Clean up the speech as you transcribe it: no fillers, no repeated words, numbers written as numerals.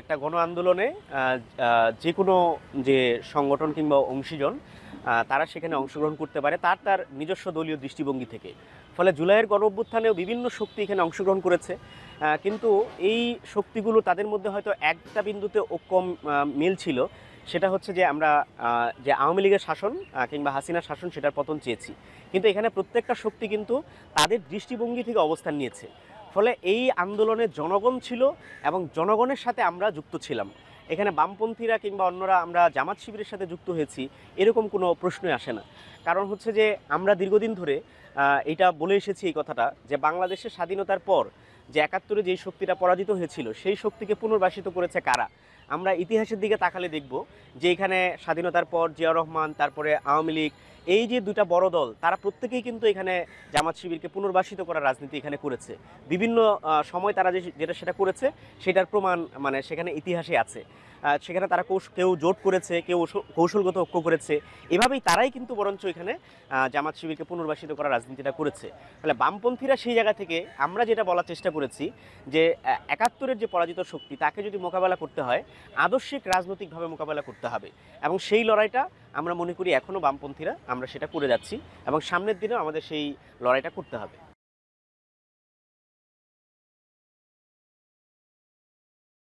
একটা গণ আন্দোলনে যে কোনো যে সংগঠন কিংবা অংশীজন তারা সেখানে অংশগ্রহণ করতে পারে তার নিজস্ব দলীয় দৃষ্টিভঙ্গি থেকে। ফলে জুলাইয়ের গণ অভ্যুত্থানেও বিভিন্ন শক্তি এখানে অংশগ্রহণ করেছে, কিন্তু এই শক্তিগুলো তাদের মধ্যে হয়তো একটা বিন্দুতে কম মিল ছিল। সেটা হচ্ছে যে আমরা যে আওয়ামী লীগের শাসন কিংবা হাসিনার শাসন সেটার পতন চেয়েছি, কিন্তু এখানে প্রত্যেকটা শক্তি কিন্তু তাদের দৃষ্টিভঙ্গি থেকে অবস্থান নিয়েছে। ফলে এই আন্দোলনে জনগণ ছিল এবং জনগণের সাথে আমরা যুক্ত ছিলাম। এখানে বামপন্থীরা কিংবা অন্যরা আমরা জামাত শিবিরের সাথে যুক্ত হয়েছি এরকম কোনো প্রশ্নই আসে না। কারণ হচ্ছে যে আমরা দীর্ঘদিন ধরে এটা বলে এসেছি এই কথাটা, যে বাংলাদেশের স্বাধীনতার পর যে ৭১-এ যেই শক্তিটা পরাজিত হয়েছিল সেই শক্তিকে পুনর্বাসিত করেছে কারা। আমরা ইতিহাসের দিকে তাকালে দেখব যে এখানে স্বাধীনতার পর জিয়াউর রহমান, তারপরে আওয়ামী লীগ, এই যে দুটা বড় দল তারা প্রত্যেকেই কিন্তু এখানে জামাত শিবিরকে পুনর্বাসিত করার রাজনীতি এখানে করেছে। বিভিন্ন সময় তারা যেটা সেটা করেছে সেটার প্রমাণ মানে সেখানে ইতিহাসে আছে। সেখানে তারা কেউ জোট করেছে, কেউ কৌশলগত ঐক্য করেছে, এভাবেই তারাই কিন্তু বরঞ্চ এখানে জামাত শিবিরকে পুনর্বাসিত করার রাজনীতিটা করেছে। তাহলে বামপন্থীরা সেই জায়গা থেকে আমরা যেটা বলার চেষ্টা করেছি যে ৭১-এর যে পরাজিত শক্তি তাকে যদি মোকাবেলা করতে হয় আদর্শিক রাজনৈতিকভাবে মোকাবেলা করতে হবে, এবং সেই লড়াইটা আমরা মনে করি এখনও বামপন্থীরা আমরা সেটা করে যাচ্ছি এবং সামনের দিনেও আমাদের সেই লড়াইটা করতে হবে।